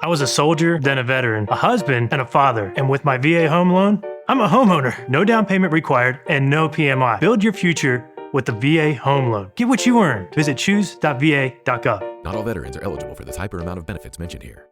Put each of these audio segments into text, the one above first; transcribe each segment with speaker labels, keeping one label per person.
Speaker 1: I was a soldier, then a veteran, a husband, and a father. And with my VA home loan, I'm a homeowner. No down payment required and no PMI. Build your future with the VA home loan. Get what you earned. Visit choose.va.gov.
Speaker 2: Not all veterans are eligible for the type or amount of benefits mentioned here.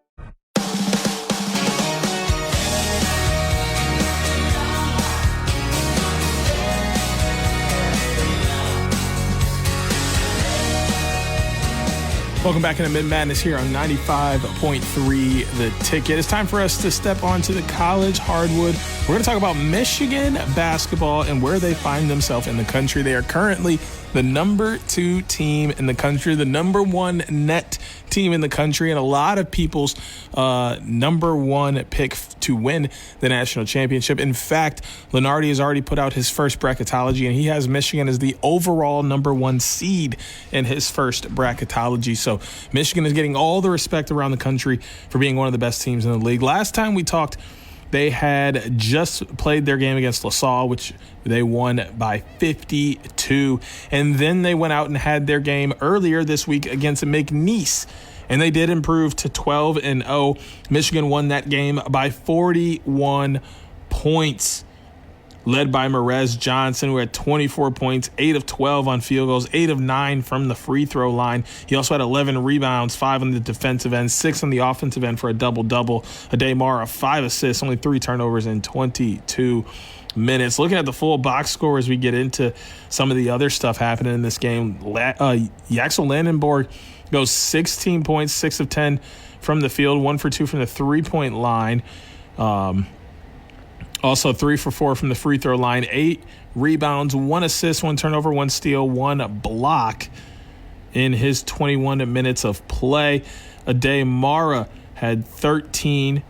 Speaker 3: Welcome back into Mitten Madness here on 95.3 The Ticket. It's time for us to step onto the college hardwood. We're going to talk about Michigan basketball and where they find themselves in the country. They are currently the number 2 team in the country, the number 1 net team in the country, and a lot of people's number 1 pick to win the national championship. In fact, Lenardi has already put out his first bracketology, and he has Michigan as the overall number 1 seed in his first bracketology. So Michigan is getting all the respect around the country for being one of the best teams in the league. Last time we talked, they had just played their game against LaSalle, which they won by 52. And then they went out and had their game earlier this week against McNeese, and they did improve to 12-0. Michigan won that game by 41 points, led by Merez Johnson, who had 24 points, 8 of 12 on field goals, 8 of 9 from the free throw line. He also had 11 rebounds, 5 on the defensive end, 6 on the offensive end for a double-double. Ade Mara, 5 assists, only 3 turnovers in 22 minutes. Looking at the full box score as we get into some of the other stuff happening in this game, Yaxel Landenborg goes 16 points, 6 of 10 from the field, 1 for 2 from the three-point line. Also 3 for 4 from the free throw line, 8 rebounds, 1 assist, 1 turnover, 1 steal, 1 block in his 21 minutes of play. Ade Mara had 13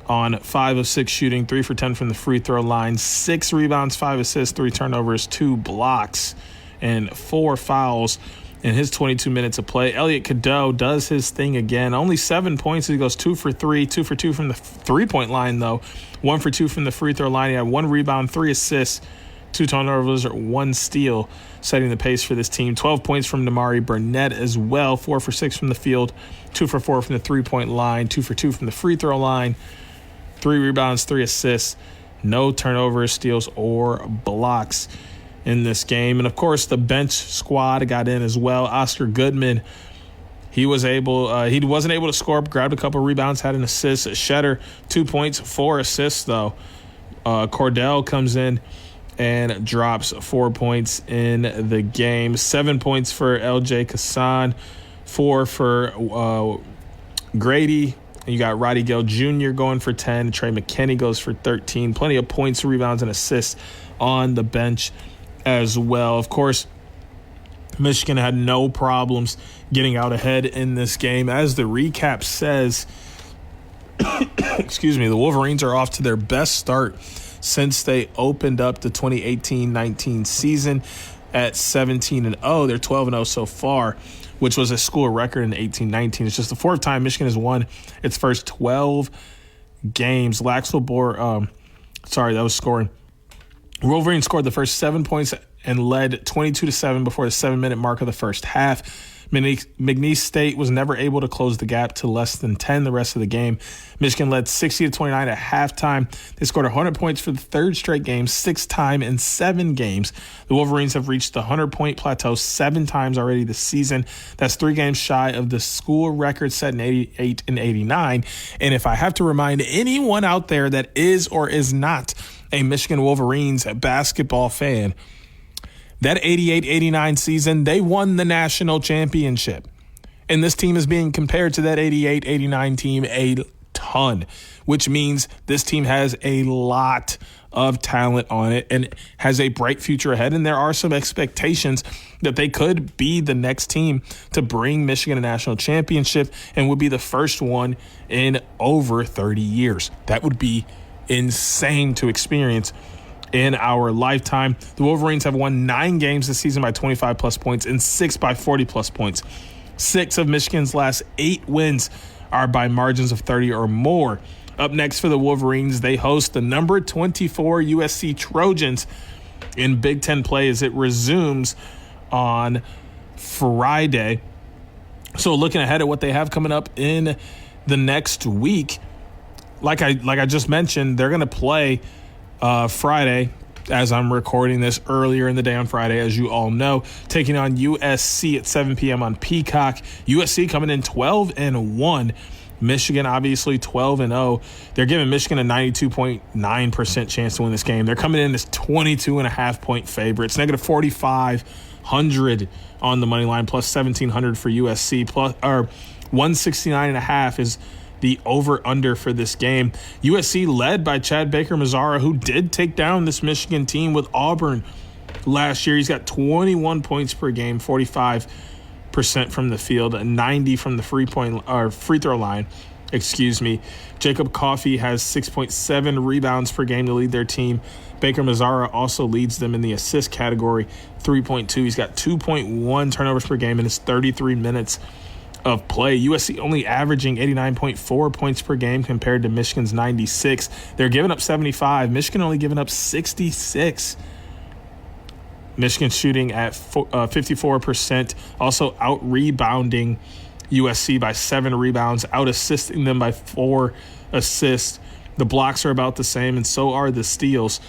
Speaker 3: on 5 of 6 shooting, 3 for 10 from the free throw line, 6 rebounds, 5 assists, 3 turnovers, 2 blocks, and 4 fouls in his 22 minutes of play. Elliot Cadeau does his thing again. Only 7 points. He goes 2 for 3, 2 for 2 from the three-point line, though. 1 for 2 from the free throw line. He had 1 rebound, 3 assists, 2 turnovers, 1 steal, setting the pace for this team. 12 points from Damari Burnett as well. 4 for 6 from the field, 2 for 4 from the three-point line, 2 for 2 from the free throw line, 3 rebounds, 3 assists, no turnovers, steals, or blocks in this game. And, of course, the bench squad got in as well. Oscar Goodman, he wasn't able to score, grabbed a couple rebounds, had an assist. Shetter, 2 points, 4 assists, though. Cordell comes in and drops 4 points in the game. 7 points for LJ Kassan, 4 for Grady. And you got Roddy Gale Jr. going for 10. Trey McKinney goes for 13. Plenty of points, rebounds, and assists on the bench as well. Of course, Michigan had no problems getting out ahead in this game. As the recap says, the Wolverines are off to their best start since they opened up the 2018-19 season at 17-0. They're 12-0 so far, which was a school record in 18-19. It's just the 4th time Michigan has won its first 12 games. That was scoring. Wolverines scored the first 7 points and led 22-7 before the 7-minute mark of the first half. McNeese State was never able to close the gap to less than 10 the rest of the game. Michigan led 60-29 at halftime. They scored 100 points for the 3rd straight game, 6th time in 7 games. The Wolverines have reached the 100-point plateau 7 times already this season. That's 3 games shy of the school record set in 88 and 89. And if I have to remind anyone out there that is or is not a Michigan Wolverines basketball fan, that 88-89 season, they won the national championship. And this team is being compared to that 88-89 team a ton, which means this team has a lot of talent on it and has a bright future ahead. And there are some expectations that they could be the next team to bring Michigan a national championship and would be the first one in over 30 years. That would be insane to experience in our lifetime. The Wolverines have won 9 games this season by 25-plus points and 6 by 40-plus points. 6 of Michigan's last 8 wins are by margins of 30 or more. Up next for the Wolverines, they host the number 24 USC Trojans in Big Ten play as it resumes on Friday. So looking ahead at what they have coming up in the next week, like I just mentioned, they're going to play Friday, as I'm recording this earlier in the day on Friday, as you all know, taking on USC at 7 p.m. on Peacock. USC coming in 12-1. Michigan, obviously, 12-0. They're giving Michigan a 92.9% chance to win this game. They're coming in as 22.5-point favorites. Negative 4,500 on the money line, plus 1,700 for USC. Plus, or 169.5 is the over-under for this game. USC led by Chad Baker-Mazara, who did take down this Michigan team with Auburn last year. He's got 21 points per game, 45% from the field, 90 from the free throw line. Jacob Coffey has 6.7 rebounds per game to lead their team. Baker-Mazara also leads them in the assist category, 3.2. He's got 2.1 turnovers per game in his 33 minutes of play. USC only averaging 89.4 points per game compared to Michigan's 96. They're giving up 75. Michigan only giving up 66. Michigan shooting at 54%, also out-rebounding USC by 7 rebounds, out-assisting them by 4 assists. The blocks are about the same, and so are the steals.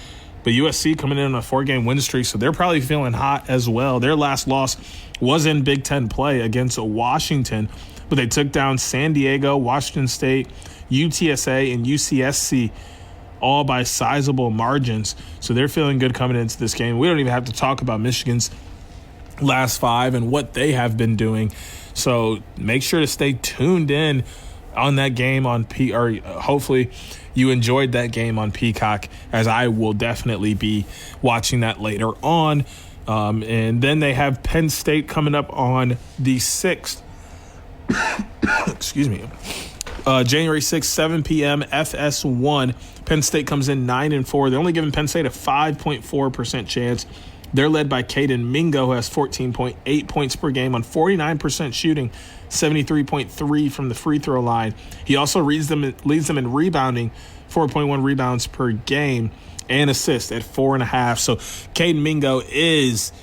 Speaker 3: But USC coming in on a 4-game win streak, so they're probably feeling hot as well. Their last loss was in Big Ten play against Washington, but they took down San Diego, Washington State, UTSA, and UCSC all by sizable margins. So they're feeling good coming into this game. We don't even have to talk about Michigan's last 5 and what they have been doing. So make sure to stay tuned in on that game on hopefully you enjoyed that game on Peacock, as I will definitely be watching that later on. And then they have Penn State coming up on the 6th. Excuse me. January 6th, 7 p.m., FS1. Penn State comes in 9-4. They're only giving Penn State a 5.4% chance. They're led by Caden Mingo, who has 14.8 points per game on 49% shooting, 73.3 from the free throw line. He also leads them in rebounding, 4.1 rebounds per game, and assists at 4.5. So Caden Mingo is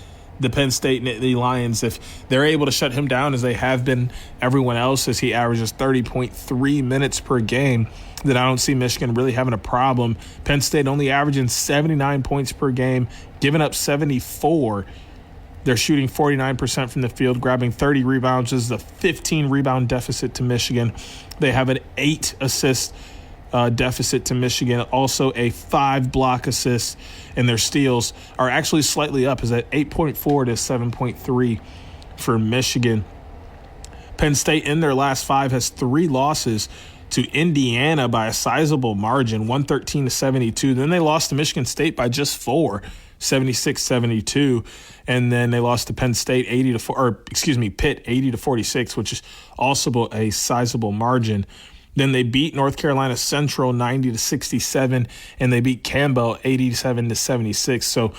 Speaker 3: the Penn State the Lions. If they're able to shut him down as they have been everyone else, as he averages 30.3 minutes per game, then I don't see Michigan really having a problem. Penn State only averaging 79 points per game, giving up 74. They're shooting 49% from the field, grabbing 30 rebounds. This is a 15-rebound deficit to Michigan. They have an 8-assist deficit to Michigan, also a 5-block assist, and their steals are actually slightly up, is at 8.4 to 7.3 for Michigan. Penn State in their last 5 has 3 losses to Indiana by a sizable margin, 113 to 72. Then they lost to Michigan State by just 4, 76-72, and then they lost to Penn State Pitt 80 to 46, which is also a sizable margin. Then they beat North Carolina Central 90 to 67, and they beat Campbell 87 to 76. So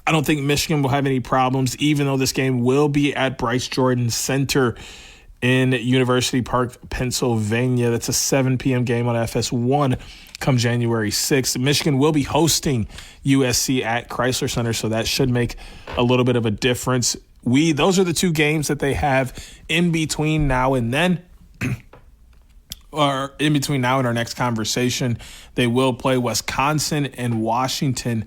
Speaker 3: I don't think Michigan will have any problems, even though this game will be at Bryce Jordan Center in University Park, Pennsylvania. That's a 7 p.m. game on FS1 come January 6th. Michigan will be hosting USC at Chrysler Center, so that should make a little bit of a difference. Those are the 2 games that they have in between now and then. Or in between now and our next conversation. They will play Wisconsin and Washington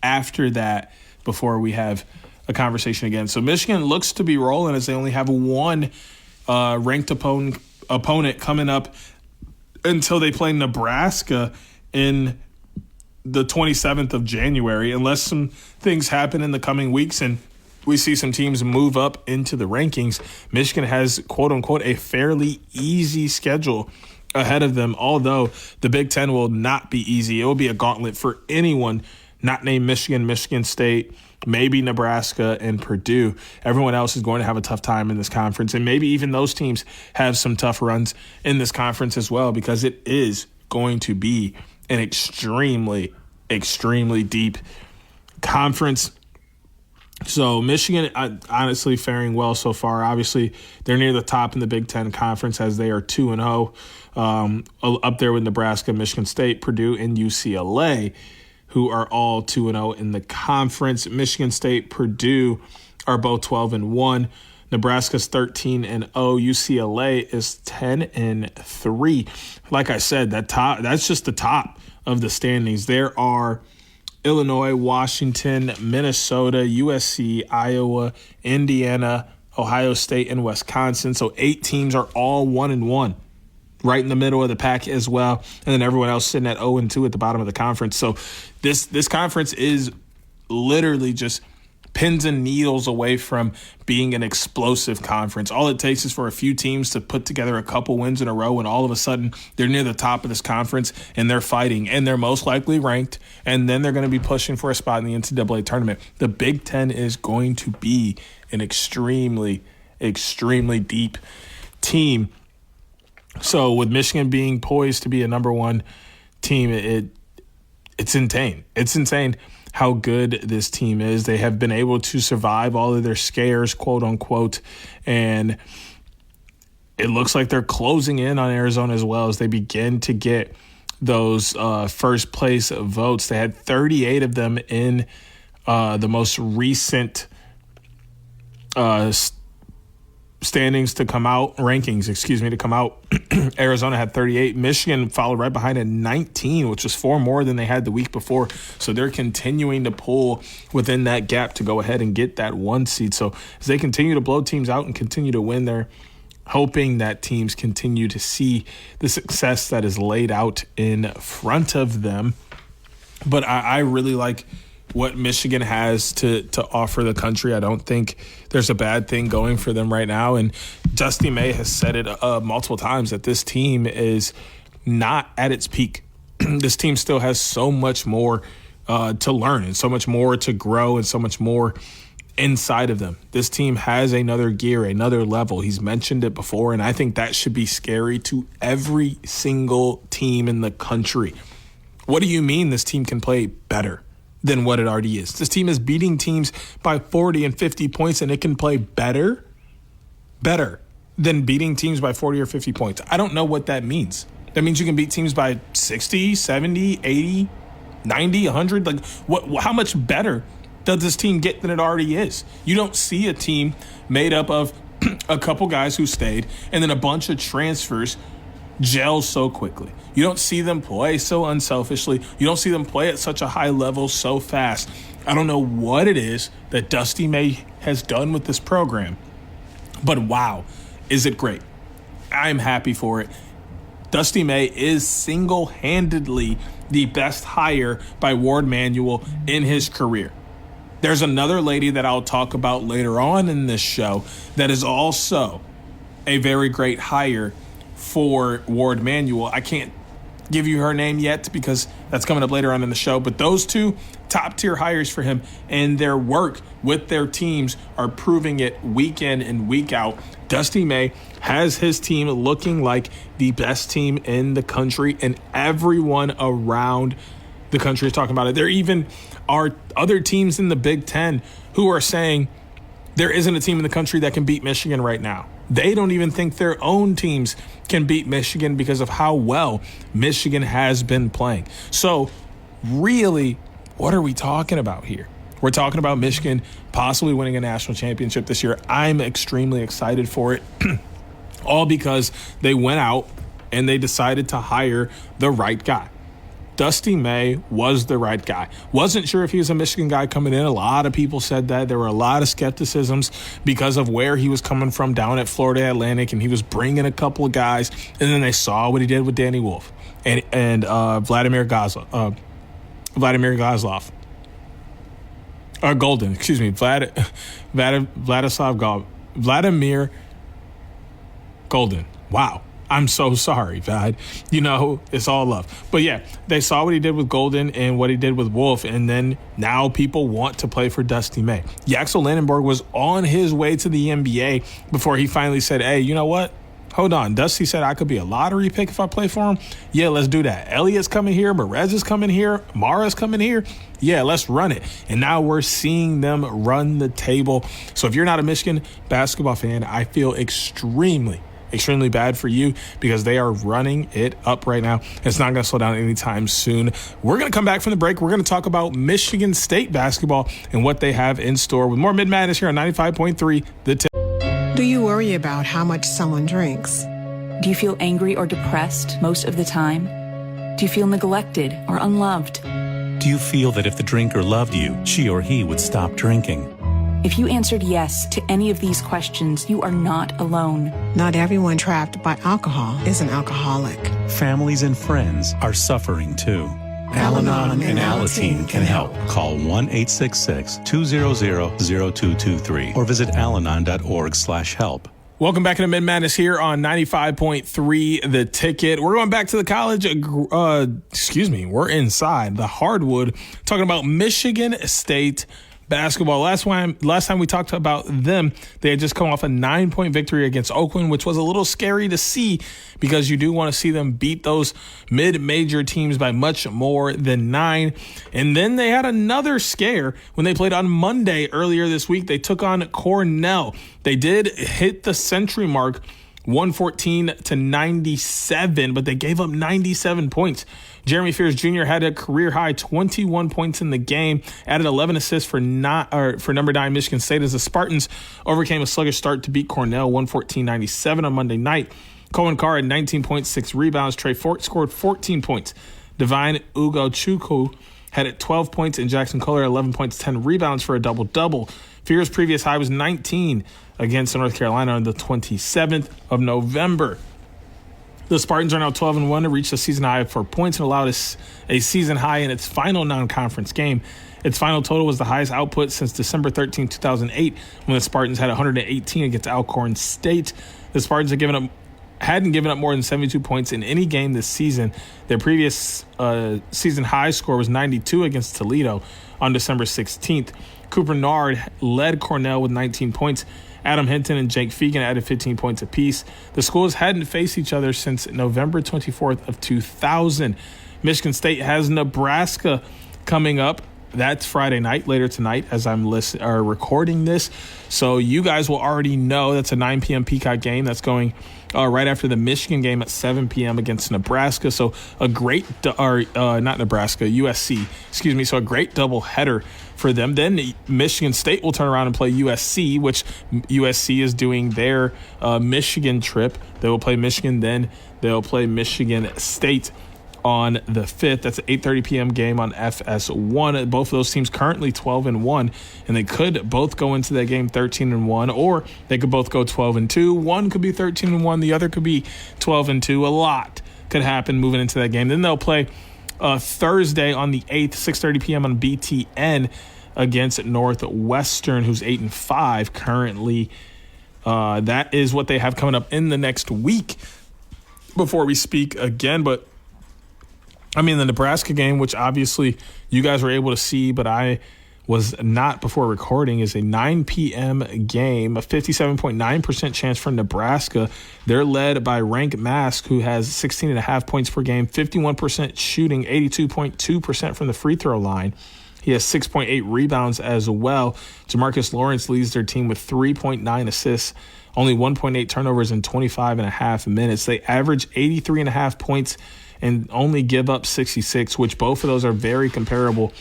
Speaker 3: after that before we have a conversation again. So Michigan looks to be rolling, as they only have 1 ranked opponent coming up until they play Nebraska in the 27th of January, unless some things happen in the coming weeks and we see some teams move up into the rankings. Michigan has, quote-unquote, a fairly easy schedule ahead of them, although the Big Ten will not be easy. It will be a gauntlet for anyone not named Michigan, Michigan State, maybe Nebraska, and Purdue. Everyone else is going to have a tough time in this conference, and maybe even those teams have some tough runs in this conference as well, because it is going to be an extremely, extremely deep conference. So Michigan, honestly, faring well so far. Obviously, they're near the top in the Big Ten Conference, as they are 2-0, up there with Nebraska, Michigan State, Purdue, and UCLA, who are all 2-0 in the conference. Michigan State, Purdue are both 12-1. Nebraska's 13-0. UCLA is 10-3. Like I said, that's just the top of the standings. There are Illinois, Washington, Minnesota, USC, Iowa, Indiana, Ohio State, and Wisconsin. So 8 teams are all 1-1, right in the middle of the pack as well. And then everyone else sitting at 0-2 at the bottom of the conference. So this conference is literally just pins and needles away from being an explosive conference. All it takes is for a few teams to put together a couple wins in a row, and all of a sudden they're near the top of this conference and they're fighting, and they're most likely ranked, and then they're going to be pushing for a spot in the NCAA tournament. The Big Ten is going to be an extremely, extremely deep team. So with Michigan being poised to be a number one team, it's insane. It's insane how good this team is. They have been able to survive all of their scares, quote unquote, and it looks like they're closing in on Arizona as well as they begin to get those first place votes. They had 38 of them in the most recent rankings to come out. Arizona had 38. Michigan followed right behind at 19, which was 4 more than they had the week before. So they're continuing to pull within that gap to go ahead and get that 1 seed. So as they continue to blow teams out and continue to win, they're hoping that teams continue to see the success that is laid out in front of them. But I really like what Michigan has to offer the country. I don't think there's a bad thing going for them right now. And Dusty May has said it multiple times that this team is not at its peak. This team still has so much more to learn and so much more to grow and so much more inside of them. This team has another gear, another level. He's mentioned it before, and I think that should be scary to every single team in the country. What do you mean this team can play better than what it already is? This team is beating teams by 40 and 50 points, and it can play better than beating teams by 40 or 50 points. I don't know what that means. That means you can beat teams by 60, 70, 80, 90, 100. Like, how much better does this team get than it already is? You don't see a team made up of a couple guys who stayed and then a bunch of transfers gel so quickly. You don't see them play so unselfishly. You don't see them play at such a high level so fast. I don't know what it is that Dusty May has done with this program, but wow, is it great. I'm happy for it. Dusty May is single-handedly the best hire by Ward Manuel in his career. There's another lady that I'll talk about later on in this show that is also a very great hire for Ward Manuel. I can't give you her name yet because that's coming up later on in the show, but those two top-tier hires for him, and their work with their teams are proving it week in and week out. Dusty May has his team looking like the best team in the country, and everyone around the country is talking about it. There even are other teams in the Big Ten who are saying there isn't a team in the country that can beat Michigan right now. They don't even think their own teams can beat Michigan because of how well Michigan has been playing. So really, what are we talking about here? We're talking about Michigan possibly winning a national championship this year. I'm extremely excited for it, all because they went out and they decided to hire the right guy. Dusty May was the right guy. Wasn't sure if he was a Michigan guy coming in. A lot of people said that. There were a lot of skepticisms because of where he was coming from down at Florida Atlantic, and he was bringing a couple of guys, and then they saw what he did with Danny Wolf and Vladimir Golden. Vladimir Golden. Wow. I'm so sorry, Vlad. You know, it's all love. But yeah, they saw what he did with Golden and what he did with Wolf, and then now people want to play for Dusty May. Yaxel Landenborg was on his way to the NBA before he finally said, hey, you know what? Hold on. Dusty said I could be a lottery pick if I play for him. Yeah, let's do that. Elliott's coming here. Merez is coming here. Mara's coming here. Yeah, let's run it. And now we're seeing them run the table. So if you're not a Michigan basketball fan, I feel extremely bad for you because they are running it up right now. It's not going to slow down anytime soon. We're going to come back from the break. We're going to talk about Michigan State basketball and what they have in store with more Mitten Madness here on 95.3 The Tip.
Speaker 4: Do you worry about how much someone drinks?
Speaker 5: Do you feel angry or depressed most of the time? Do you feel neglected or unloved?
Speaker 6: Do you feel that if the drinker loved you, she or he would stop drinking?
Speaker 5: If you answered yes to any of these questions, you are not alone.
Speaker 4: Not everyone trapped by alcohol is an alcoholic.
Speaker 6: Families and friends are suffering too. Al-Anon and Alateen can help. Call 1-866-200-0223 or visit alanon.org/help.
Speaker 3: Welcome back to Mitten Madness here on 95.3 The Ticket. We're going back to the college. We're inside the hardwood talking about Michigan State basketball. Last time we talked about them, they had just come off a 9-point victory against Oakland, which was a little scary to see because you do want to see them beat those mid-major teams by much more than 9. And then they had another scare when they played on Monday earlier this week. They took on Cornell. They did hit the century mark, 114-97, but they gave up 97 points. Jeremy Fears Jr. had a career-high 21 points in the game, added 11 assists for number 9 Michigan State as the Spartans overcame a sluggish start to beat Cornell 114-97 on Monday night. Cohen Carr had 19 points, 6 rebounds. Trey Fort scored 14 points. Divine Ugochukwu had 12 points, and Jackson Kohler 11 points, 10 rebounds for a double-double. Fears' previous high was 19 against North Carolina on the 27th of November. The Spartans are now 12-1 to reach the season high of 4 points and allowed a season high in its final non-conference game. Its final total was the highest output since December 13, 2008, when the Spartans had 118 against Alcorn State. The Spartans hadn't given up more than 72 points in any game this season. Their previous season high score was 92 against Toledo on December 16th. Cooper Nard led Cornell with 19 points. Adam Hinton and Jake Fegan added 15 points apiece. The schools hadn't faced each other since November 24th of 2000. Michigan State has Nebraska coming up. That's Friday night, later tonight, as I'm recording this. So you guys will already know that's a 9 p.m. Peacock game. That's going right after the Michigan game at 7 p.m. against Nebraska. So a great, not Nebraska, USC, excuse me. So a great doubleheader for them. Then Michigan State will turn around and play USC, which USC is doing their Michigan trip. They will play Michigan, then they'll play Michigan State on the 5th. That's an 8:30 p.m. game on FS1. Both of those teams currently 12-1, and they could both go into that game 13-1, or they could both go 12-2. One could be 13-1, the other could be 12-2. A lot could happen moving into that game. Then they'll play Thursday on the 8th, 6:30 p.m. on BTN against Northwestern, who's 8-5 currently. That is what they have coming up in the next week before we speak again. But I mean, the Nebraska game, which obviously you guys were able to see, but I was not before recording, is a 9 p.m. game, a 57.9% chance for Nebraska. They're led by Rank Mask, who has 16.5 points per game, 51% shooting, 82.2% from the free throw line. He has 6.8 rebounds as well. Jamarcus Lawrence leads their team with 3.9 assists, only 1.8 turnovers in 25.5 minutes. They average 83.5 points and only give up 66, which both of those are very comparable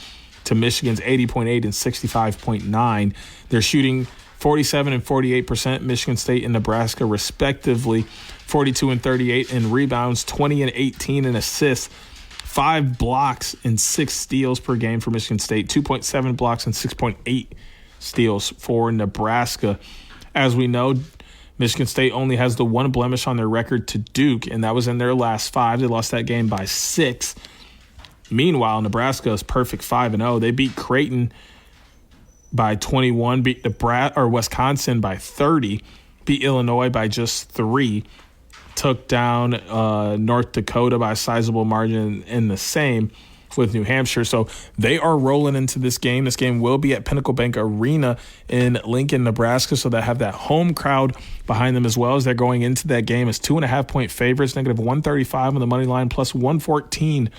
Speaker 3: to Michigan's 80.8 and 65.9. They're shooting 47 and 48%, Michigan State and Nebraska respectively, 42 and 38 in rebounds, 20 and 18 in assists, 5 blocks and 6 steals per game for Michigan State, 2.7 blocks and 6.8 steals for Nebraska. As we know, Michigan State only has the one blemish on their record to Duke, and that was in their last 5. They lost that game by 6. Meanwhile, Nebraska is perfect 5-0. They beat Creighton by 21, beat Wisconsin by 30, beat Illinois by just 3, took down North Dakota by a sizable margin in the same with New Hampshire. So they are rolling into this game. This game will be at Pinnacle Bank Arena in Lincoln, Nebraska. So they have that home crowd behind them as well as they're going into that game as 2.5-point favorites, negative 135 on the money line, plus 114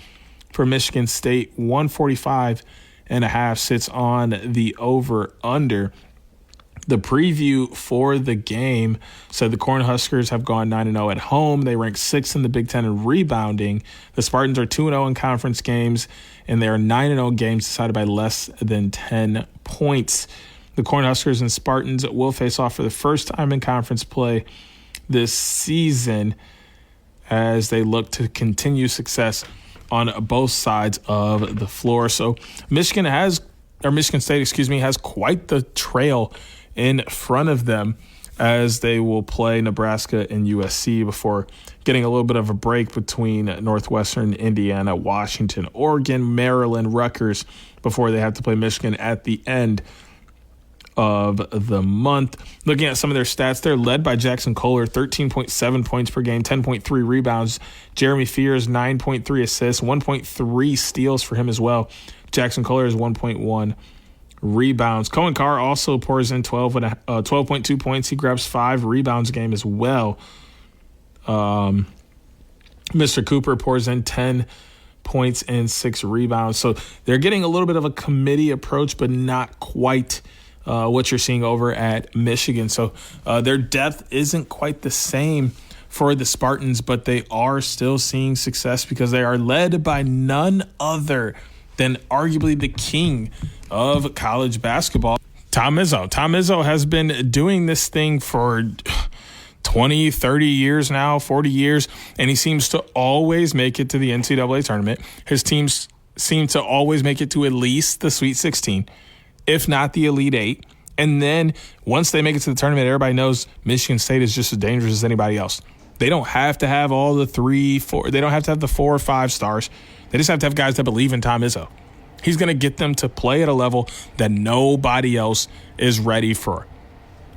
Speaker 3: for Michigan State. 145.5 sits on the over-under. The preview for the game said the Cornhuskers have gone 9-0 at home. They rank 6th in the Big Ten in rebounding. The Spartans are 2-0 in conference games, and they are 9-0 games decided by less than 10 points. The Cornhuskers and Spartans will face off for the first time in conference play this season as they look to continue success on both sides of the floor. So Michigan State, has quite the trail in front of them as they will play Nebraska and USC before getting a little bit of a break between Northwestern, Indiana, Washington, Oregon, Maryland, Rutgers before they have to play Michigan at the end of the month. Looking at some of their stats, they're led by Jackson Kohler, 13.7 points per game, 10.3 rebounds. Jeremy Fears, 9.3 assists, 1.3 steals for him as well. Jackson Kohler is 1.1 rebounds. Cohen Carr also pours in 12.2 points. He grabs 5 rebounds a game as well. Mr. Cooper pours in 10 points and 6 rebounds. So they're getting a little bit of a committee approach, but not quite what you're seeing over at Michigan. So their depth isn't quite the same for the Spartans, but they are still seeing success because they are led by none other than arguably the king of college basketball, Tom Izzo. Tom Izzo has been doing this thing for 20, 30 years now, 40 years, and he seems to always make it to the NCAA tournament. His teams seem to always make it to at least the Sweet 16, if not the Elite 8. And then once they make it to the tournament, everybody knows Michigan State is just as dangerous as anybody else. They don't have to have all the 3, 4. They don't have to have the 4 or 5 stars. They just have to have guys that believe in Tom Izzo. He's going to get them to play at a level that nobody else is ready for.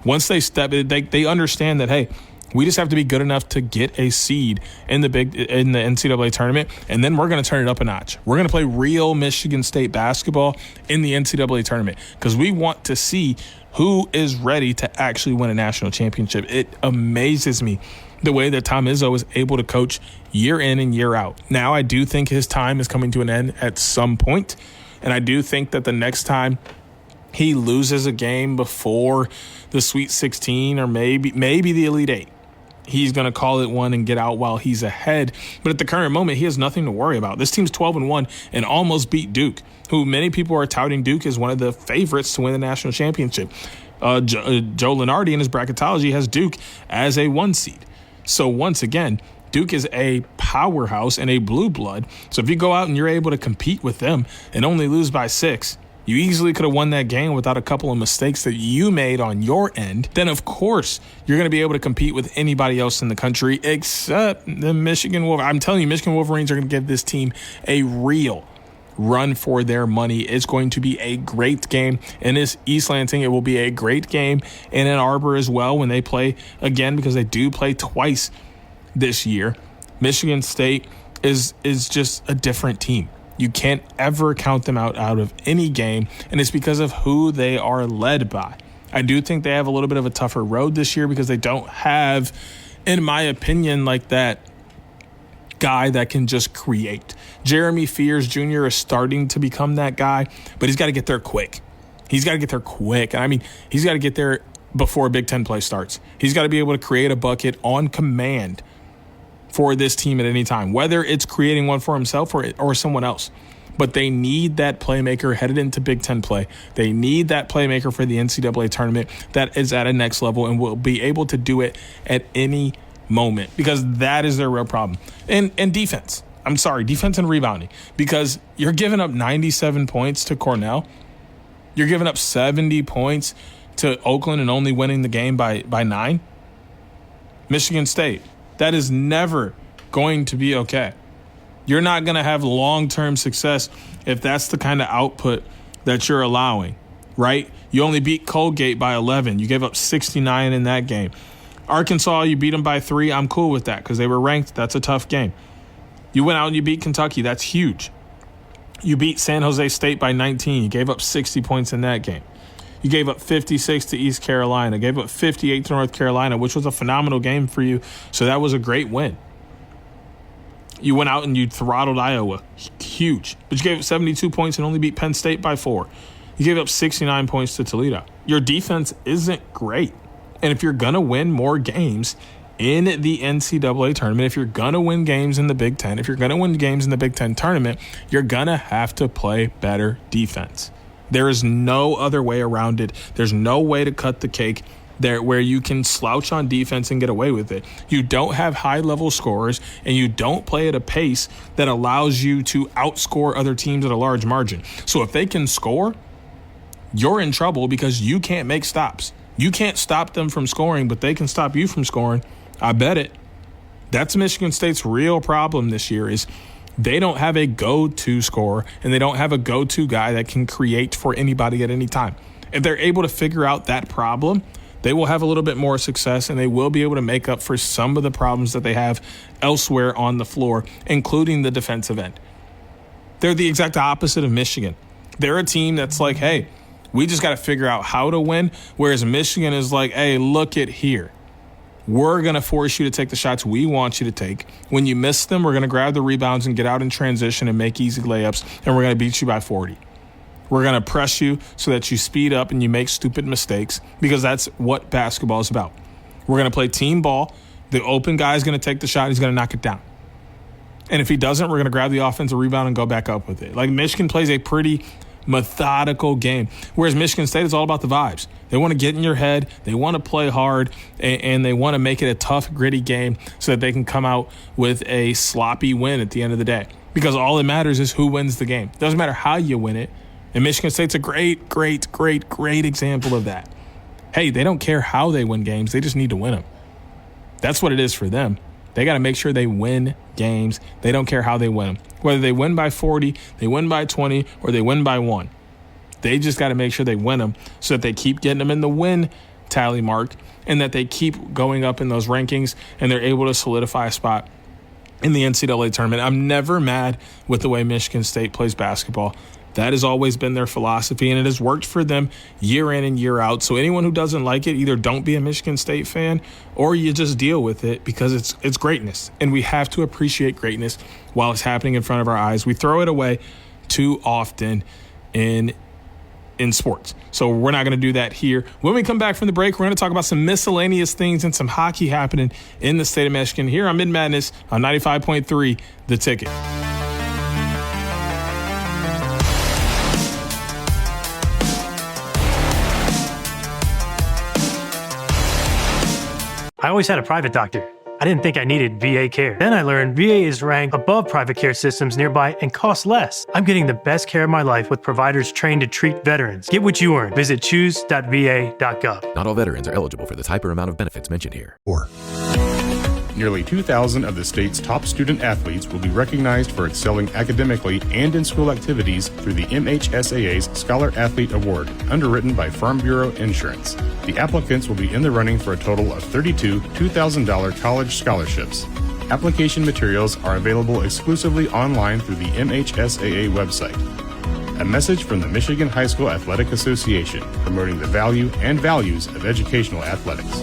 Speaker 3: Once they they understand that, hey, we just have to be good enough to get a seed in the NCAA tournament, and then we're going to turn it up a notch. We're going to play real Michigan State basketball in the NCAA tournament because we want to see who is ready to actually win a national championship. It amazes me the way that Tom Izzo is able to coach year in and year out. Now, I do think his time is coming to an end at some point, and I do think that the next time he loses a game before the Sweet 16 or maybe the Elite 8, he's going to call it one and get out while he's ahead. But at the current moment, he has nothing to worry about. This team's 12-1 and almost beat Duke, who many people are touting Duke as one of the favorites to win the national championship. Joe Lunardi in his bracketology has Duke as a 1 seed. So once again, Duke is a powerhouse and a blue blood. So if you go out and you're able to compete with them and only lose by 6, you easily could have won that game without a couple of mistakes that you made on your end. Then, of course, you're going to be able to compete with anybody else in the country except the Michigan Wolverines. I'm telling you, Michigan Wolverines are going to give this team a real run for their money. It's going to be a great game in this East Lansing. It will be a great game in Ann Arbor as well when they play again, because they do play twice this year. Michigan State is just a different team. You can't ever count them out of any game, and it's because of who they are led by. I do think they have a little bit of a tougher road this year because they don't have, in my opinion, like that guy that can just create. Jeremy Fears Jr. is starting to become that guy, but he's got to get there quick. He's got to get there quick. I mean, he's got to get there before Big Ten play starts. He's got to be able to create a bucket on command for this team at any time, whether it's creating one for himself or someone else. But they need that playmaker headed into Big Ten play. They need that playmaker for the NCAA tournament that is at a next level and will be able to do it at any moment, because that is their real problem. And defense. I'm sorry, defense and rebounding, because you're giving up 97 points to Cornell. You're giving up 70 points to Oakland and only winning the game by 9. Michigan State. That is never going to be okay. You're not going to have long-term success if that's the kind of output that you're allowing, right? You only beat Colgate by 11. You gave up 69 in that game. Arkansas, you beat them by 3. I'm cool with that because they were ranked. That's a tough game. You went out and you beat Kentucky. That's huge. You beat San Jose State by 19. You gave up 60 points in that game. You gave up 56 to East Carolina, gave up 58 to North Carolina, which was a phenomenal game for you. So that was a great win. You went out and you throttled Iowa. Huge. But you gave up 72 points and only beat Penn State by 4. You gave up 69 points to Toledo. Your defense isn't great. And if you're going to win more games in the NCAA tournament, if you're going to win games in the Big Ten, if you're going to win games in the Big Ten tournament, you're going to have to play better defense. There is no other way around it. There's no way to cut the cake there where you can slouch on defense and get away with it. You don't have high-level scorers, and you don't play at a pace that allows you to outscore other teams at a large margin. So if they can score, you're in trouble because you can't make stops. You can't stop them from scoring, but they can stop you from scoring. I bet it. That's Michigan State's real problem this year is they don't have a go-to scorer, and they don't have a go-to guy that can create for anybody at any time. If they're able to figure out that problem, they will have a little bit more success, and they will be able to make up for some of the problems that they have elsewhere on the floor, including the defensive end. They're the exact opposite of Michigan. They're a team that's like, hey, we just got to figure out how to win, whereas Michigan is like, hey, look at here. We're going to force you to take the shots we want you to take. When you miss them, we're going to grab the rebounds and get out in transition and make easy layups, and we're going to beat you by 40. We're going to press you so that you speed up and you make stupid mistakes because that's what basketball is about. We're going to play team ball. The open guy is going to take the shot. He's going to knock it down. And if he doesn't, we're going to grab the offensive rebound and go back up with it. Like, Michigan plays a pretty methodical game, whereas Michigan State is all about the vibes. They want to get in your head, they want to play hard, and they want to make it a tough, gritty game so that they can come out with a sloppy win at the end of the day, because all that matters is who wins the game. Doesn't matter how you win it, and Michigan State's a great example of that. Hey, they don't care how they win games, they just need to win them. That's what it is for them. They got to make sure they win games. They don't care how they win them. Whether they win by 40, they win by 20, or they win by 1. They just got to make sure they win them so that they keep getting them in the win tally mark and that they keep going up in those rankings and they're able to solidify a spot in the NCAA tournament. I'm never mad with the way Michigan State plays basketball. That has always been their philosophy, and it has worked for them year in and year out. So anyone who doesn't like it, either don't be a Michigan State fan or you just deal with it because it's greatness. And we have to appreciate greatness while it's happening in front of our eyes. We throw it away too often in sports. So we're not going to do that here. When we come back from the break, we're going to talk about some miscellaneous things and some hockey happening in the state of Michigan here on Mitten Madness on 95.3 The Ticket.
Speaker 1: I always had a private doctor. I didn't think I needed VA care. Then I learned VA is ranked above private care systems nearby and costs less. I'm getting the best care of my life with providers trained to treat veterans. Get what you earn. Visit choose.va.gov.
Speaker 2: Not all veterans are eligible for the type or amount of benefits mentioned here.
Speaker 7: Nearly 2,000 of the state's top student athletes will be recognized for excelling academically and in school activities through the MHSAA's Scholar Athlete Award, underwritten by Farm Bureau Insurance. The applicants will be in the running for a total of 32 $2,000 college scholarships. Application materials are available exclusively online through the MHSAA website. A message from the Michigan High School Athletic Association, promoting the value and values of educational athletics.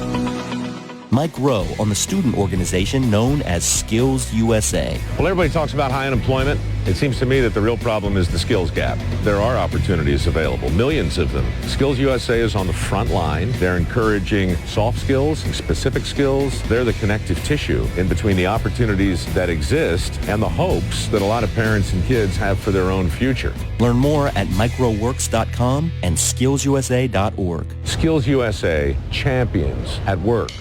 Speaker 8: Mike Rowe on the student organization known as Skills USA.
Speaker 9: Well, everybody talks about high unemployment. It seems to me that the real problem is the skills gap. There are opportunities available, millions of them. Skills USA is on the front line. They're encouraging soft skills and specific skills. They're the connective tissue in between the opportunities that exist and the hopes that a lot of parents and kids have for their own future.
Speaker 8: Learn more at microworks.com and skillsusa.org.
Speaker 9: Skills USA, champions at work.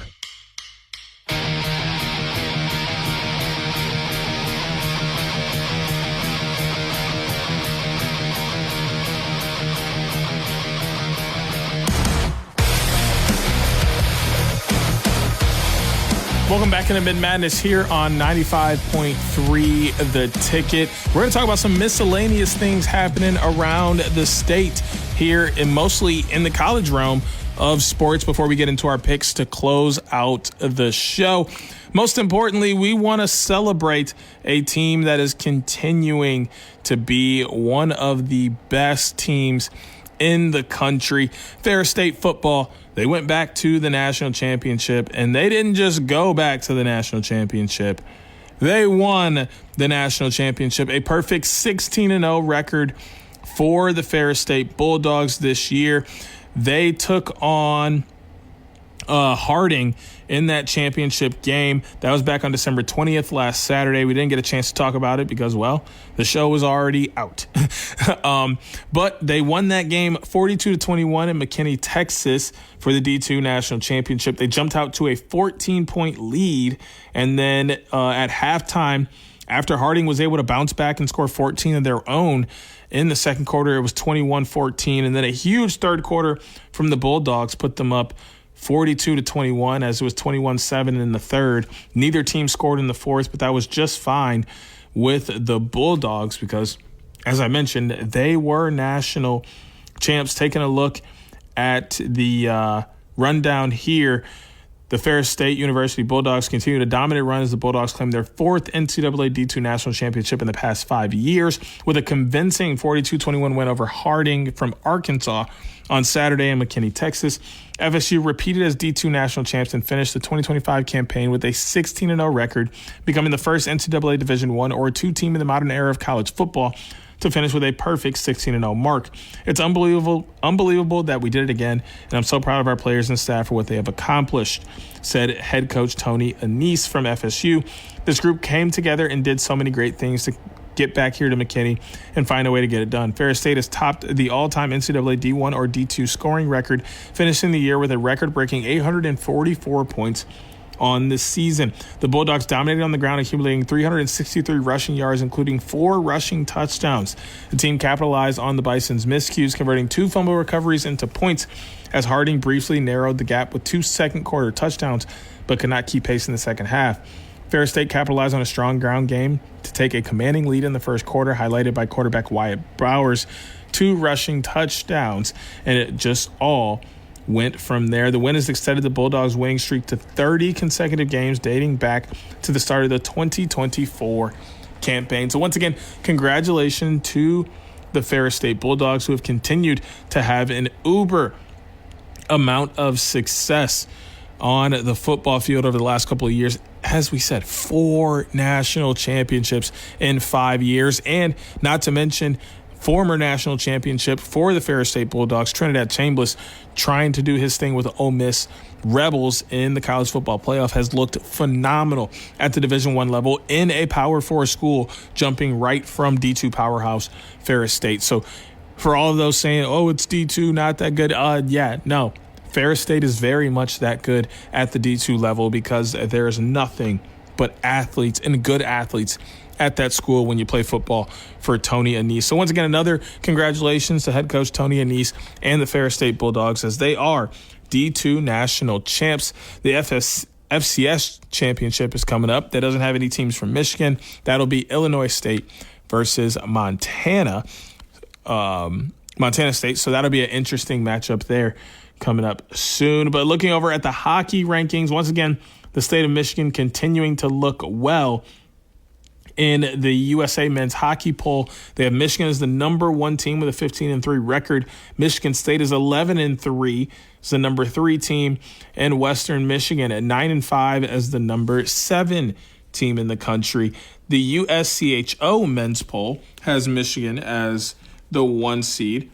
Speaker 3: Welcome back into Mitten Madness here on 95.3 The Ticket. We're going to talk about some miscellaneous things happening around the state here, and mostly in the college realm of sports before we get into our picks to close out the show. Most importantly, we want to celebrate a team that is continuing to be one of the best teams in the country. Ferris State football, they went back to the national championship, and they didn't just go back to the national championship. They won the national championship, a perfect 16-0 record for the Ferris State Bulldogs this year. They took on Harding in that championship game. That was back on December 20th last Saturday. We didn't get a chance to talk about it because, well, the show was already out. But they won that game 42-21 in McKinney, Texas for the D2 National Championship. They jumped out to a 14-point lead, and then at halftime, after Harding was able to bounce back and score 14 of their own in the second quarter, it was 21-14, and then a huge third quarter from the Bulldogs put them up 42-21, as it was 21-7 in the third. Neither team scored in the fourth, but that was just fine with the Bulldogs because, as I mentioned, they were national champs. Taking a look at the rundown here, the Ferris State University Bulldogs continue to dominate run as the Bulldogs claim their fourth NCAA D2 national championship in the past 5 years with a convincing 42-21 win over Harding from Arkansas on Saturday in McKinney, Texas. FSU repeated as D2 national champs and finished the 2025 campaign with a 16-0 record, becoming the first NCAA Division I or II team in the modern era of college football to finish with a perfect 16-0 mark. It's unbelievable that we did it again, and I'm so proud of our players and staff for what they have accomplished, said head coach Tony Annese from FSU. This group came together and did so many great things to get back here to McKinney and find a way to get it done. Ferris State has topped the all-time NCAA D1 or D2 scoring record, finishing the year with a record-breaking 844 points on this season. The Bulldogs dominated on the ground, accumulating 363 rushing yards, including 4 rushing touchdowns. The team capitalized on the Bison's miscues, converting 2 fumble recoveries into points as Harding briefly narrowed the gap with 2 second-quarter touchdowns, but could not keep pace in the second half. Ferris State capitalized on a strong ground game to take a commanding lead in the first quarter, highlighted by quarterback Wyatt Brower's 2 rushing touchdowns, and it just all went from there. The win has extended the Bulldogs' winning streak to 30 consecutive games dating back to the start of the 2024 campaign. So once again, congratulations to the Ferris State Bulldogs, who have continued to have an uber amount of success on the football field over the last couple of years. As we said, 4 national championships in 5 years, and not to mention former national championship for the Ferris State Bulldogs, Trinidad Chambliss, trying to do his thing with Ole Miss Rebels in the college football playoff, has looked phenomenal at the Division I level in a Power 4 school, jumping right from D2 powerhouse Ferris State. So for all of those saying, oh, it's D2, not that good, no. Ferris State is very much that good at the D2 level because there is nothing but athletes and good athletes at that school when you play football for Tony Annese. So once again, another congratulations to head coach Tony Annese and the Ferris State Bulldogs, as they are D2 national champs. The FCS championship is coming up. That doesn't have any teams from Michigan. That'll be Illinois State versus Montana State. So that'll be an interesting matchup there coming up soon. But looking over at the hockey rankings, once again, the state of Michigan continuing to look well in the USA men's hockey poll. They have Michigan as the number 1 team with a 15-3 record. Michigan State is 11-3, is the number 3 team, and Western Michigan at 9-5 as the number 7 team in the country. The USCHO men's poll has Michigan as the 1 seed,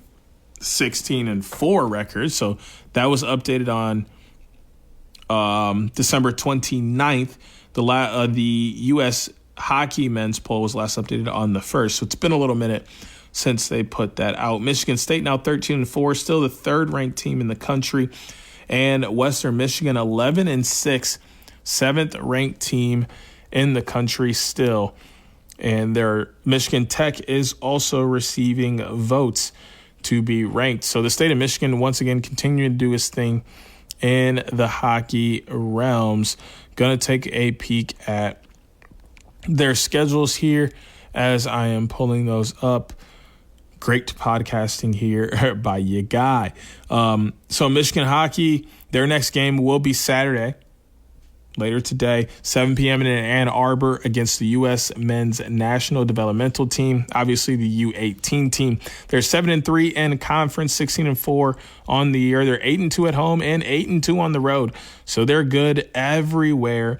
Speaker 3: 16-4 record. So that was updated on December 29th. The U.S. hockey men's poll was last updated on the 1st. So it's been a little minute since they put that out. Michigan State now 13-4, still the 3rd ranked team in the country. And Western Michigan 11-6, 7th ranked team in the country still. And their Michigan Tech is also receiving votes to be ranked. So the state of Michigan, once again, continuing to do its thing in the hockey realms. Going to take a peek at their schedules here as I am pulling those up. Great podcasting here by your guy. So Michigan hockey, their next game will be Saturday, later today, 7 p.m. in Ann Arbor against the U.S. men's national developmental team, obviously the U18 team. They're 7-3 in conference, 16-4 on the year. They're 8-2 at home and 8-2 on the road. So they're good everywhere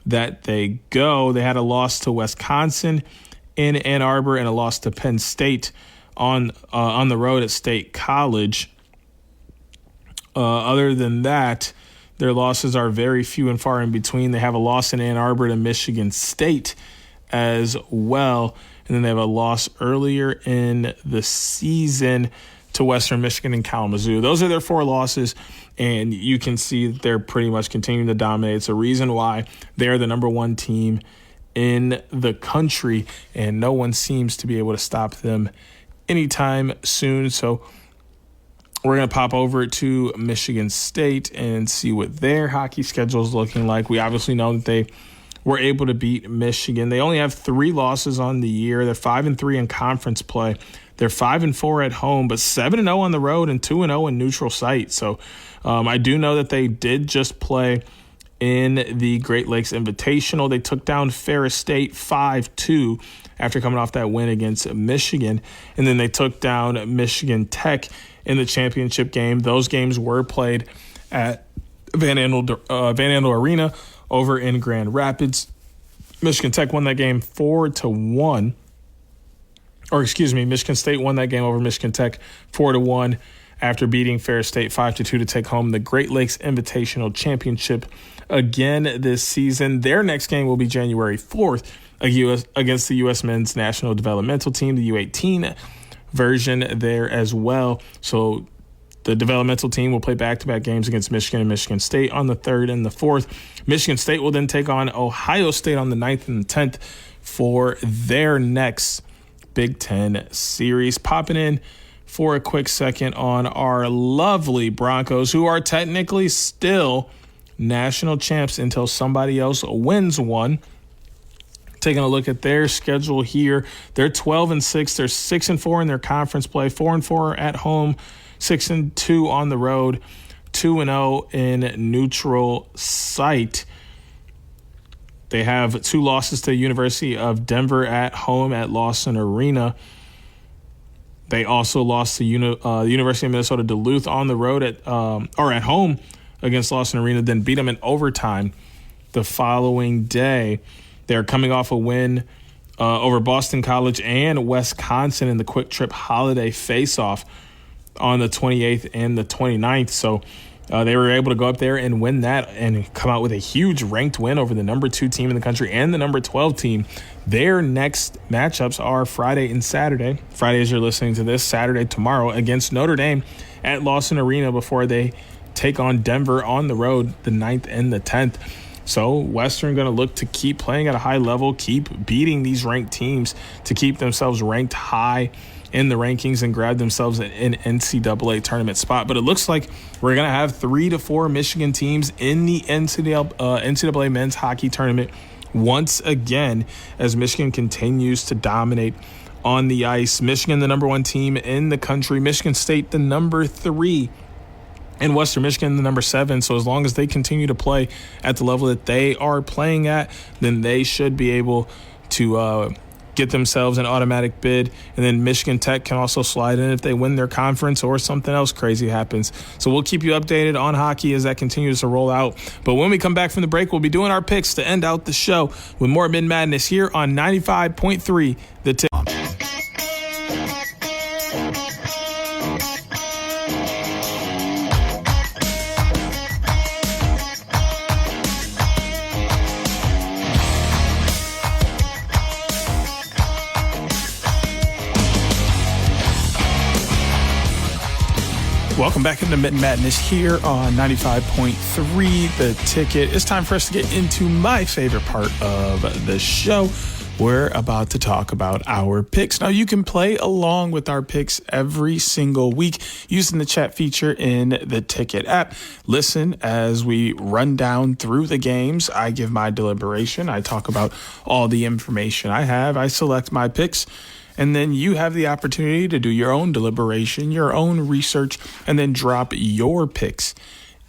Speaker 3: that they go. They had a loss to Wisconsin in Ann Arbor and a loss to Penn State on the road at State College. Other than that, Their losses are very few and far in between. They have a loss in Ann Arbor to Michigan State as well. And then they have a loss earlier in the season to Western Michigan and Kalamazoo. Those are their 4 losses, and you can see that they're pretty much continuing to dominate. It's a reason why they're the number 1 team in the country, and no one seems to be able to stop them anytime soon. So we're going to pop over to Michigan State and see what their hockey schedule is looking like. We obviously know that they were able to beat Michigan. They only have 3 losses on the year. They're 5-3 in conference play. They're 5-4 at home, but 7-0 on the road and 2-0 in neutral site. So I do know that they did just play in the Great Lakes Invitational. They took down Ferris State 5-2 after coming off that win against Michigan. And then they took down Michigan Tech in the championship game. Those games were played at Van Andel Arena over in Grand Rapids. Michigan Tech won that game 4-1. Michigan State won that game over Michigan Tech 4-1 after beating Ferris State 5-2 to take home the Great Lakes Invitational Championship again this season. Their next game will be January 4th against the U.S. Men's National Developmental Team, the U18 version there as well. So the developmental team will play back-to-back games against Michigan and Michigan State on the 3rd and the 4th. Michigan State will then take on Ohio State on the 9th and the 10th for their next Big Ten series. Popping in for a quick second on our lovely Broncos, who are technically still national champs until somebody else wins one. Taking a look at their schedule here, they're 12-6. They're 6-4 in their conference play, 4-4 at home, 6-2 on the road, 2-0 in neutral site. They have 2 losses to the University of Denver at home at Lawson Arena. They also lost to University of Minnesota Duluth on the road at home against Lawson Arena, then beat them in overtime the following day. They're coming off a win over Boston College and Wisconsin in the Quick Trip Holiday Face-Off on the 28th and the 29th. So they were able to go up there and win that and come out with a huge ranked win over the number 2 team in the country and the number 12 team. Their next matchups are Friday and Saturday. Friday, as you're listening to this, Saturday tomorrow against Notre Dame at Lawson Arena before they take on Denver on the road the 9th and the 10th. So Western going to look to keep playing at a high level, keep beating these ranked teams to keep themselves ranked high in the rankings and grab themselves an NCAA tournament spot. But it looks like we're going to have 3 to 4 Michigan teams in the NCAA men's hockey tournament once again as Michigan continues to dominate on the ice. Michigan, the number 1 team in the country. Michigan State, the number 3. And Western Michigan, the number 7. So as long as they continue to play at the level that they are playing at, then they should be able to get themselves an automatic bid. And then Michigan Tech can also slide in if they win their conference or something else crazy happens. So we'll keep you updated on hockey as that continues to roll out. But when we come back from the break, we'll be doing our picks to end out the show with more Mitten Madness here on 95.3 The Tip. Welcome back into Mitten Madness here on 95.3 The Ticket. It's time for us to get into my favorite part of the show. We're about to talk about our picks. Now, you can play along with our picks every single week using the chat feature in the Ticket app. Listen as we run down through the games. I give my deliberation. I talk about all the information I have. I select my picks. And then you have the opportunity to do your own deliberation, your own research, and then drop your picks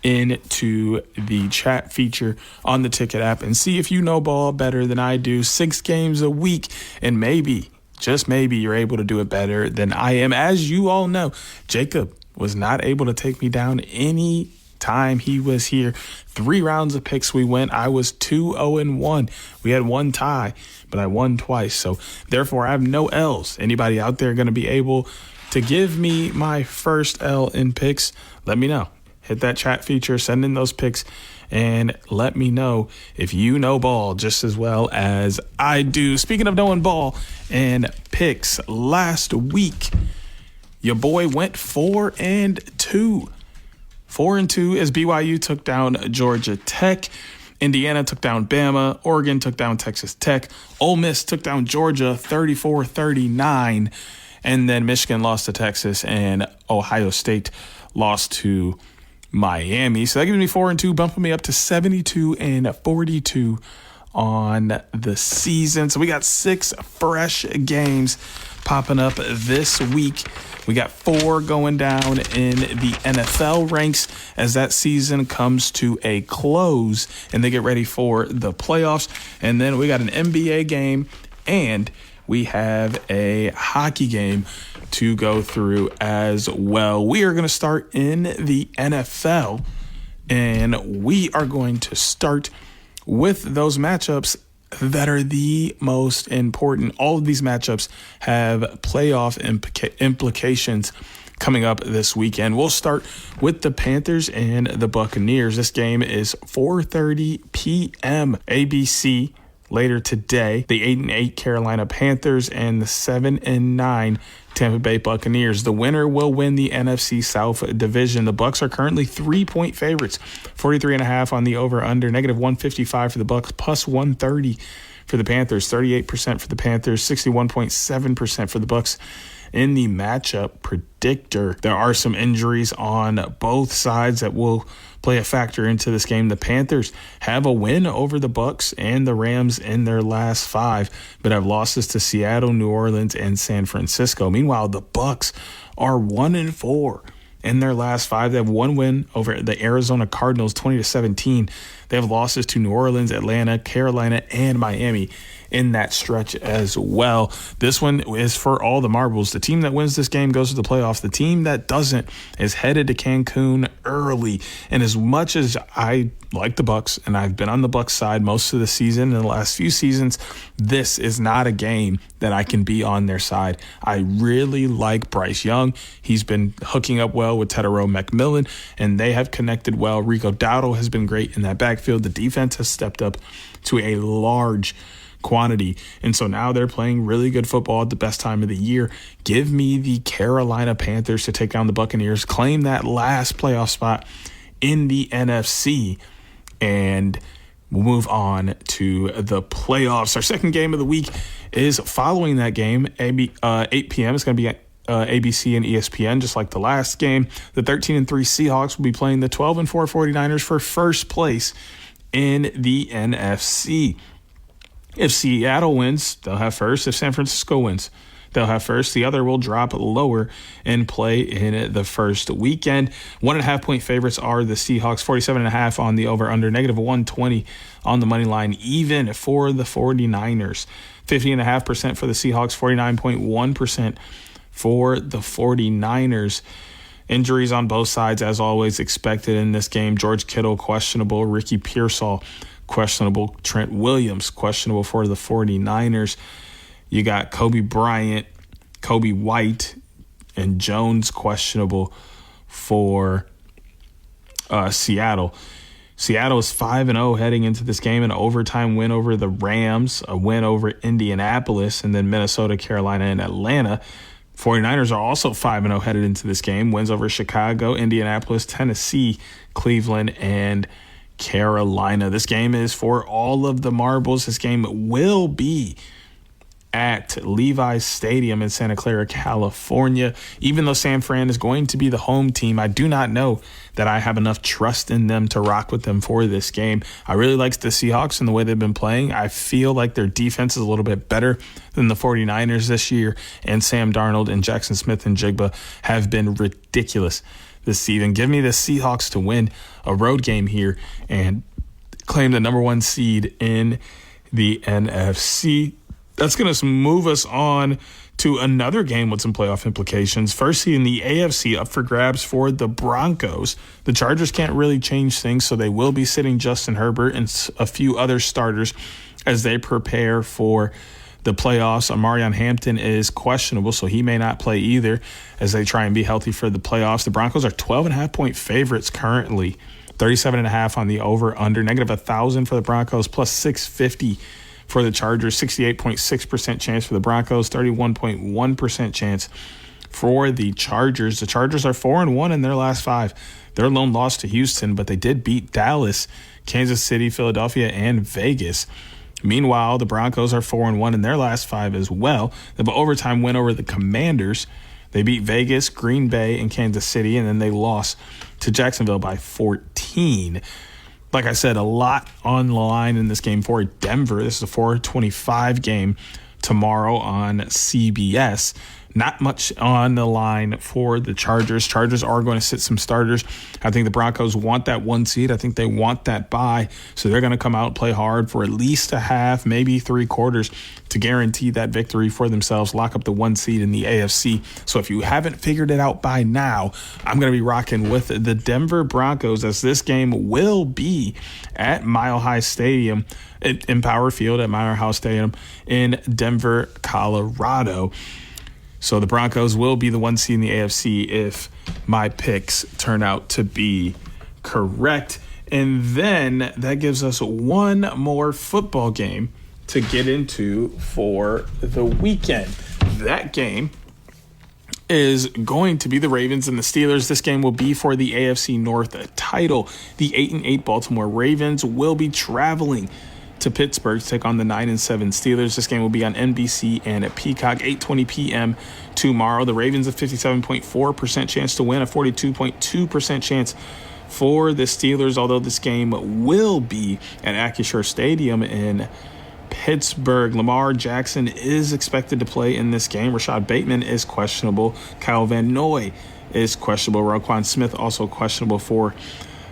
Speaker 3: into the chat feature on the Ticket app and see if you know ball better than I do. 6 games a week, and maybe, just maybe, you're able to do it better than I am. As you all know, Jacob was not able to take me down any time he was here. 3 rounds of picks we went. I was 2-0-1. We had 1 tie, but I won twice. So therefore, I have no L's. Anybody out there going to be able to give me my first L in picks? Let me know. hit that chat feature, send in those picks, and let me know if you know ball just as well as I do. Speaking of knowing ball and picks, last week, your boy went 4-2. 4-2 as BYU took down Georgia Tech. Indiana took down Bama. Oregon took down Texas Tech. Ole Miss took down Georgia 34-39. And then Michigan lost to Texas, and Ohio State lost to Miami. So that gives me 4-2, bumping me up to 72-42 on the season. So we got 6 fresh games popping up this week. We got 4 going down in the NFL ranks as that season comes to a close and they get ready for the playoffs. And then we got an NBA game and we have a hockey game to go through as well. We are going to start in the NFL, and we are going to start with those matchups that are the most important. All of these matchups have playoff implications coming up this weekend. We'll start with the Panthers and the Buccaneers. This game is 4:30 p.m. ABC later today. The 8-8 Carolina Panthers and the 7-9 Tampa Bay Buccaneers. The winner will win the NFC South division. The Bucs are currently 3-point favorites. 43.5 on the over/under. -155 for the Bucs. Plus 130 for the Panthers. 38% for the Panthers. 61.7% for the Bucs. In the matchup predictor, there are some injuries on both sides that will play a factor into this game. The Panthers have a win over the Bucs and the Rams in their last 5, but have losses to Seattle, New Orleans, and San Francisco. Meanwhile, the Bucs are 1-4 in their last 5. They have one win over the Arizona Cardinals, 20-17. They have losses to New Orleans, Atlanta, Carolina, and Miami in that stretch as well. This one is for all the marbles. The team that wins this game goes to the playoffs. The team that doesn't is headed to Cancun early. And as much as I like the Bucs, and I've been on the Bucs side most of the season and the last few seasons, this is not a game that I can be on their side. I really like Bryce Young. He's been hooking up well with Tedero McMillan, and they have connected well. Rico Dowdle has been great in that backfield. The defense has stepped up to a large quantity, and so now they're playing really good football at the best time of the year. Give me the Carolina Panthers to take down the Buccaneers, claim that last playoff spot in the NFC, and we'll move on to the playoffs. Our second game of the week is following that game, 8 p.m. It's going to be ABC and ESPN, just like the last game. The 13-3 Seahawks will be playing the 12-4 49ers for first place in the NFC. If Seattle wins, they'll have first. If San Francisco wins, they'll have first. The other will drop lower and play in the first weekend. 1.5-point favorites are the Seahawks, 47.5 on the over/under, -120 on the money line, even for the 49ers. 50.5% for the Seahawks, 49.1% for the 49ers. Injuries on both sides, as always, expected in this game. George Kittle, questionable. Ricky Pearsall, questionable. Trent Williams, questionable for the 49ers. You got Kobe Bryant, Kobe White, and Jones questionable for Seattle. Seattle is 5-0 heading into this game, an overtime win over the Rams, a win over Indianapolis, and then Minnesota, Carolina, and Atlanta. 49ers are also 5-0 headed into this game. Wins over Chicago, Indianapolis, Tennessee, Cleveland, and Carolina. This game is for all of the marbles. This game will be at Levi's Stadium in Santa Clara, California. Even though San Fran is going to be the home team, I do not know that I have enough trust in them to rock with them for this game. I really like the Seahawks and the way they've been playing. I feel like their defense is a little bit better than the 49ers this year, and Sam Darnold and Jackson Smith and Jigba have been ridiculous this season. Give me the Seahawks to win a road game here and claim the number 1 seed in the NFC. That's going to move us on to another game with some playoff implications. First seed in the AFC up for grabs for the Broncos. The Chargers can't really change things, so they will be sitting Justin Herbert and a few other starters as they prepare for the playoffs. Amarion Hampton is questionable, so he may not play either as they try and be healthy for the playoffs. The Broncos are 12.5-point favorites currently, 37.5 on the over-under, negative 1,000 for the Broncos, plus 650 for the Chargers, 68.6% chance for the Broncos, 31.1% chance for the Chargers. The Chargers are 4-1 in their last 5. Their lone loss to Houston, but they did beat Dallas, Kansas City, Philadelphia, and Vegas. Meanwhile, the Broncos are 4-1 in their last 5 as well. They have an overtime win over the Commanders. They beat Vegas, Green Bay, and Kansas City, and then they lost to Jacksonville by 14. Like I said, a lot on the line in this game for Denver. This is a 4:25 game tomorrow on CBS. Not much on the line for the Chargers. Chargers are going to sit some starters. I think the Broncos want that 1 seed. I think they want that bye. So they're going to come out and play hard for at least a half, maybe 3 quarters to guarantee that victory for themselves, lock up the 1 seed in the AFC. So if you haven't figured it out by now, I'm going to be rocking with the Denver Broncos as this game will be at Mile High Stadium, in Power Field at Mile High Stadium in Denver, Colorado. So the Broncos will be the 1 seed in the AFC if my picks turn out to be correct. And then that gives us one more football game to get into for the weekend. That game is going to be the Ravens and the Steelers. This game will be for the AFC North title. The 8-8 Baltimore Ravens will be traveling to Pittsburgh to take on the 9-7 Steelers. This game will be on NBC and at Peacock, 8:20 p.m. tomorrow. The Ravens have 57.4% chance to win, a 42.2% chance for the Steelers, although this game will be at Acrisure Stadium in Pittsburgh. Lamar Jackson is expected to play in this game. Rashad Bateman is questionable. Kyle Van Noy is questionable. Roquan Smith also questionable for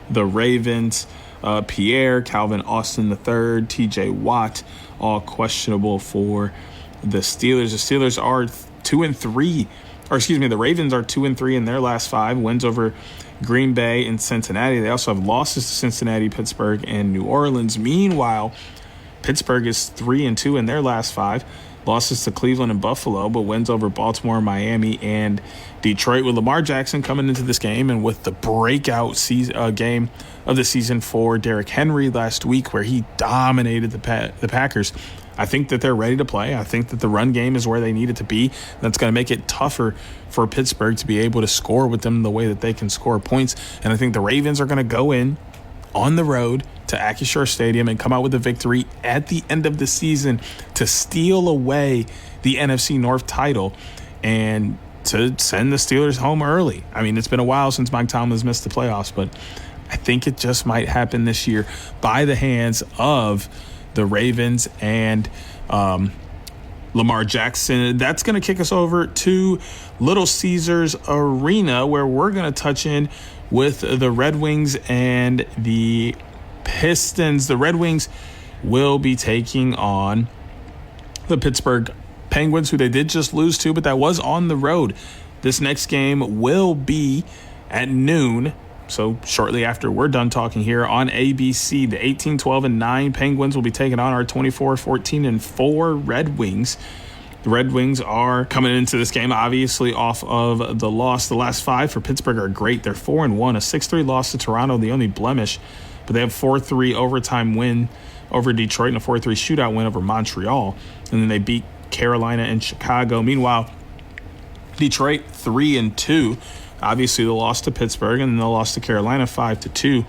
Speaker 3: the Ravens. Pierre, Calvin Austin III, TJ Watt, all questionable for the Steelers. The Steelers are 2-3, the Ravens are 2-3 in their last 5 wins over Green Bay and Cincinnati. They also have losses to Cincinnati, Pittsburgh, and New Orleans. Meanwhile, Pittsburgh is 3-2 in their last 5. Losses to Cleveland and Buffalo, but wins over Baltimore, Miami, and Detroit. With Lamar Jackson coming into this game and with the breakout game of the season for Derrick Henry last week where he dominated the Packers, I think that they're ready to play. I think that the run game is where they need it to be. That's going to make it tougher for Pittsburgh to be able to score with them the way that they can score points. And I think the Ravens are going to go in on the road to Acrisure Stadium and come out with a victory at the end of the season to steal away the NFC North title and to send the Steelers home early. I mean, it's been a while since Mike Tomlin's missed the playoffs, but I think it just might happen this year by the hands of the Ravens and Lamar Jackson. That's going to kick us over to Little Caesars Arena, where we're going to touch in with the Red Wings and the Pistons. The Red Wings will be taking on the Pittsburgh Penguins, who they did just lose to, but that was on the road. This next game will be at noon, so shortly after we're done talking here on ABC. The 18-12-9 Penguins will be taking on our 24-14-4 Red Wings. The Red Wings are coming into this game, obviously, off of the loss. The last 5 for Pittsburgh are great. They're 4-1, a 6-3 loss to Toronto, the only blemish. But they have 4-3 overtime win over Detroit and a 4-3 shootout win over Montreal. And then they beat Carolina and Chicago. Meanwhile, Detroit 3-2. Obviously, the loss to Pittsburgh and then the loss to Carolina 5-2.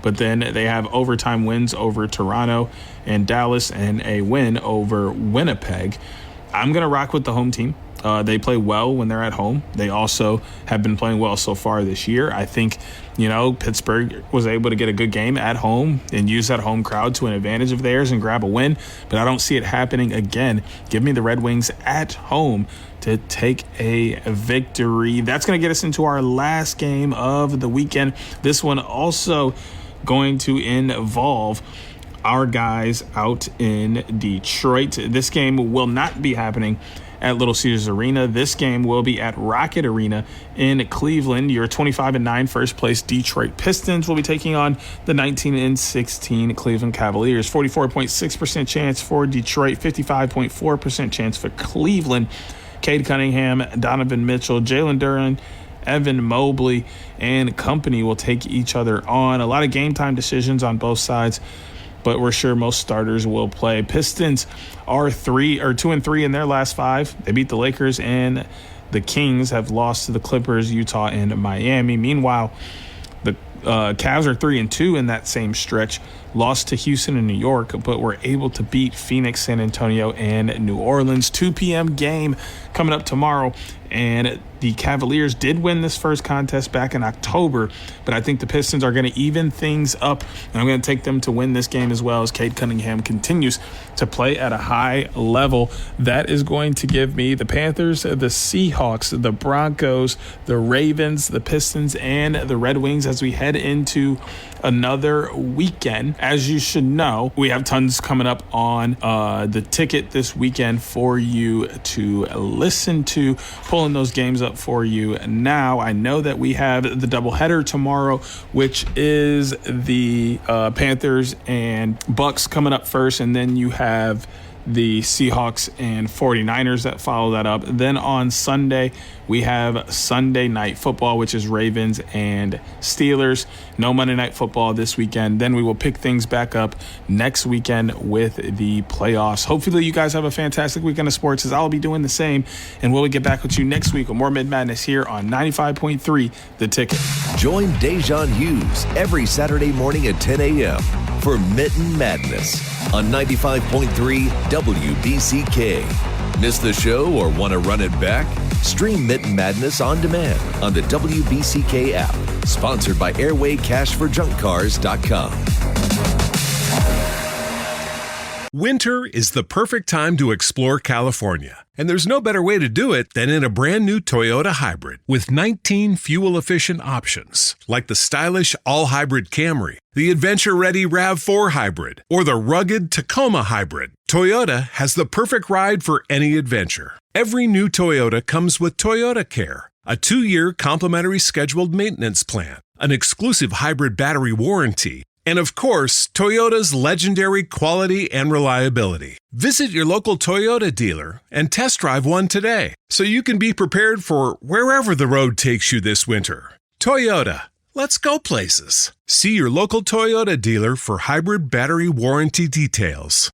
Speaker 3: But then they have overtime wins over Toronto and Dallas and a win over Winnipeg. I'm going to rock with the home team. They play well when they're at home. They also have been playing well so far this year. I think, Pittsburgh was able to get a good game at home and use that home crowd to an advantage of theirs and grab a win. But I don't see it happening again. Give me the Red Wings at home to take a victory. That's going to get us into our last game of the weekend. This one also going to involve our guys out in Detroit. This game will not be happening at Little Caesars Arena. This game will be at Rocket Arena in Cleveland. Your 25-9 first place Detroit Pistons will be taking on the 19-16 Cleveland Cavaliers. 44.6% chance for Detroit, 55.4% chance for Cleveland. Cade Cunningham, Donovan Mitchell, Jalen Duren, Evan Mobley, and company will take each other on. A lot of game time decisions on both sides, but we're sure most starters will play. Pistons are 2-3 in their last 5. They beat the Lakers, and the Kings have lost to the Clippers, Utah, and Miami. Meanwhile, the Cavs are 3-2 in that same stretch, lost to Houston and New York, but were able to beat Phoenix, San Antonio, and New Orleans. 2 p.m. game coming up tomorrow, and the Cavaliers did win this first contest back in October, but I think the Pistons are going to even things up, and I'm going to take them to win this game as well as Cade Cunningham continues to play at a high level. That is going to give me the Panthers, the Seahawks, the Broncos, the Ravens, the Pistons, and the Red Wings as we head into another weekend. As you should know, we have tons coming up on the ticket this weekend for you to listen to, pulling those games up for you now. I know that we have the doubleheader tomorrow, which is the Panthers and Bucks coming up first, and then you have the Seahawks and 49ers that follow that up. Then on Sunday, we have Sunday Night Football, which is Ravens and Steelers. No Monday Night Football this weekend. Then we will pick things back up next weekend with the playoffs. Hopefully you guys have a fantastic weekend of sports, as I'll be doing the same. And we'll get back with you next week with more Mitten Madness here on 95.3 The Ticket.
Speaker 10: Join Da'Jzon Hughes every Saturday morning at 10 a.m. for Mitten Madness on 95.3 WBCK. Miss the show or want to run it back? Stream Mitten Madness on demand on the WBCK app. Sponsored by AirwayCashForJunkCars.com.
Speaker 11: Winter is the perfect time to explore California, and there's no better way to do it than in a brand new Toyota Hybrid with 19 fuel-efficient options, like the stylish all-hybrid Camry, the adventure-ready RAV4 Hybrid, or the rugged Tacoma Hybrid. Toyota has the perfect ride for any adventure. Every new Toyota comes with Toyota Care, a 2-year complimentary scheduled maintenance plan, an exclusive hybrid battery warranty, and of course, Toyota's legendary quality and reliability. Visit your local Toyota dealer and test drive one today so you can be prepared for wherever the road takes you this winter. Toyota, let's go places. See your local Toyota dealer for hybrid battery warranty details.